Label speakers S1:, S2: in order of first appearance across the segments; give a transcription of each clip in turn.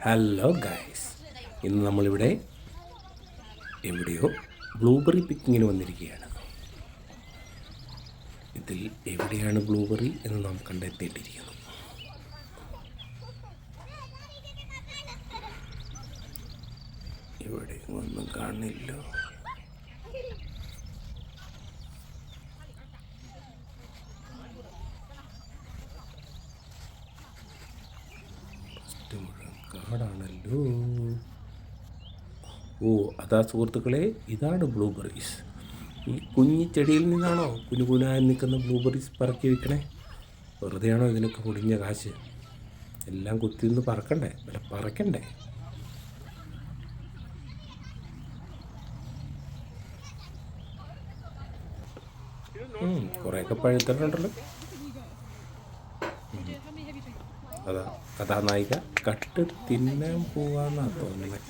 S1: Hello guys, ഇന്ന് നമ്മളിവിടെ എവിടെയോ ബ്ലൂബെറി പിക്കിങ്ങിന് വന്നിരിക്കുകയാണ്. ഇതിൽ എവിടെയാണ് ബ്ലൂബെറി എന്ന് നാം കണ്ടെത്തേണ്ടിയിരിക്കുന്നു. ഇവിടെ ഒന്നും കാണില്ല. കാടാണല്ലോ. ഓ, അതാ സുഹൃത്തുക്കളെ, ഇതാണ് ബ്ലൂബെറീസ്. ഈ കുഞ്ഞി ചെടിയിൽ നിന്നാണോ കുനുകുനായി നിൽക്കുന്ന ബ്ലൂബെറീസ് പറക്കി വയ്ക്കണേ? വെറുതെയാണോ ഇതിനൊക്കെ പൊടിഞ്ഞ കാശ്? എല്ലാം കുത്തി നിന്ന് പറക്കണ്ടേ, വല്ല പറക്കണ്ടേ? കുറേയൊക്കെ പഴുത്തിട്ടുണ്ടല്ലോ. അതാ കഥാനായിക കട്ട് തിന്നാൻ പോവാന്നാ തോന്നുന്നത്.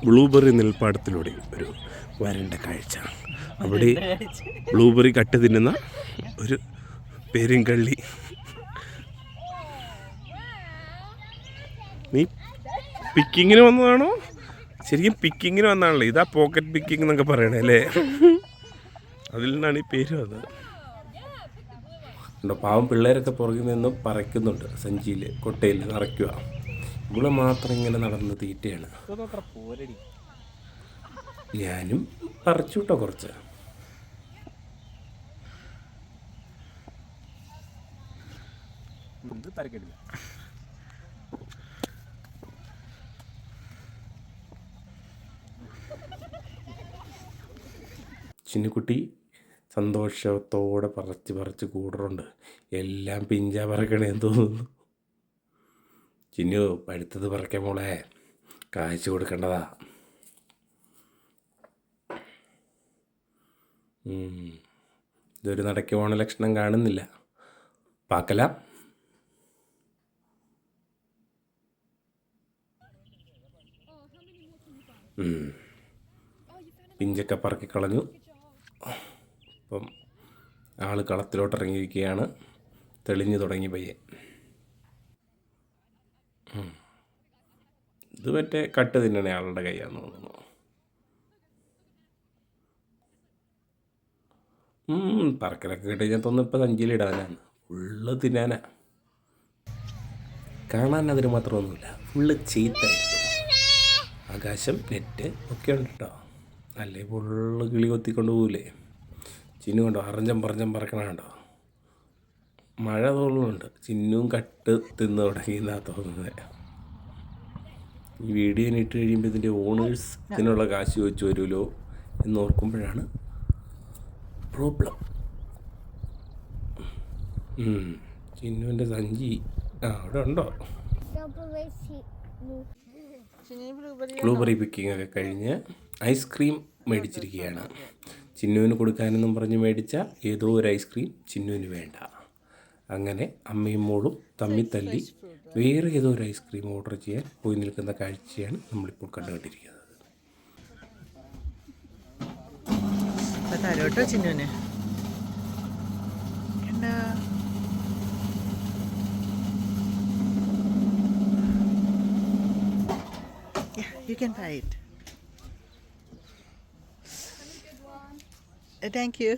S1: ബ്ലൂബെറി നെൽപ്പാടത്തിലൂടെ ഒരു വരണ്ട കാഴ്ച. അവിടെ ബ്ലൂബെറി കട്ട് തിന്നുന്ന ഒരു പെരുങ്കള്ളി. നീ പിക്കിങ്ങിന് വന്നതാണോ? ശരിക്കും പിക്കിങ്ങിന് വന്നതാണല്ലോ. ഇതാ പോക്കറ്റ് പിക്കിങ് എന്നൊക്കെ പറയണേ അല്ലേ? അതിൽ നിന്നാണ് ഈ പേര് വന്നത്. പാവം പിള്ളേരൊക്കെ പുറകിൽ നിന്ന് പറയ്ക്കുന്നുണ്ട്. സഞ്ചിയിൽ കൊട്ടയിൽ നിറയ്ക്കുക. ഇവിടെ മാത്രം ഇങ്ങനെ നടന്ന് തീറ്റയാണ്. ഞാനും പറിച്ചു കേട്ടോ കുറച്ച്. ചിന്നുകുട്ടി സന്തോഷത്തോടെ പറിച്ച് കൂടറുണ്ട്. എല്ലാം പിഞ്ചാ പറക്കണേന്ന് തോന്നുന്നു. ചിന്നു, പഴുത്തത് പറക്കാൻ മോളെ, കാഴ്ച കൊടുക്കേണ്ടതാ. ഇതൊരു നടക്ക് പോണ ലക്ഷണം കാണുന്നില്ല. പാക്കല പിഞ്ചൊക്കെ പറക്കിക്കളഞ്ഞു. അപ്പം ആൾ കളത്തിലോട്ട് ഇറങ്ങിയിരിക്കുകയാണ്. തെളിഞ്ഞു തുടങ്ങി പയ്യെ. ഇത് മറ്റേ കട്ട് തിന്നണേ ആളുടെ കൈയാന്ന് തോന്നുന്നു. പറക്കലൊക്കെ കിട്ടിയാൽ തോന്നുന്നു ഇപ്പം സഞ്ചിയിലിടാനാണ്. ഫുള്ള് തിന്നാനാ. കാണാൻ അതിന് മാത്രമൊന്നുമില്ല, ഫുള്ള് ചീത്തായിരുന്നു. ആകാശം നെറ്റ് ഒക്കെ ഉണ്ട് കേട്ടോ. അല്ലേ ഫുള്ള് കിളി കൊത്തിക്കൊണ്ട് പോകില്ലേ. ചിന്നു കണ്ടോ, അറിഞ്ഞം പറക്കണ കണ്ടോ. മഴ തോന്നുന്നുണ്ട്. ചിന്നും കട്ട് തിന്ന് തുടങ്ങിയെന്നാ തോന്നുന്നത്. ഈ വീഡിയോ ഇട്ട് കഴിയുമ്പോൾ ഇതിൻ്റെ ഓണേഴ്സ് ഇതിനുള്ള കാശ് ചോദിച്ചു വരുമല്ലോ എന്നോർക്കുമ്പോഴാണ് പ്രോബ്ലം. ചിന്നുവിൻ്റെ സഞ്ചി അവിടെ ഉണ്ടോ? ബ്ലൂബെറി പിക്കിംഗ് ഒക്കെ കഴിഞ്ഞ് ഐസ്ക്രീം മേടിച്ചിരിക്കുകയാണ്. ചിന്നുവിന് കൊടുക്കാനെന്നും പറഞ്ഞ് മേടിച്ച ഏതോ ഒരു ഐസ്ക്രീം ചിന്നുവിന് വേണ്ട. അങ്ങനെ അമ്മയും മോളും തമ്മിൽ തല്ലി വേറെ ഏതോ ഒരു ഐസ്ക്രീം ഓർഡർ ചെയ്യാൻ പോയി നിൽക്കുന്ന കാഴ്ചയാണ് നമ്മളിപ്പോൾ കണ്ടുകൊണ്ടിരിക്കുന്നത്.
S2: ചിന്നുവിന് you can buy it. Thank you.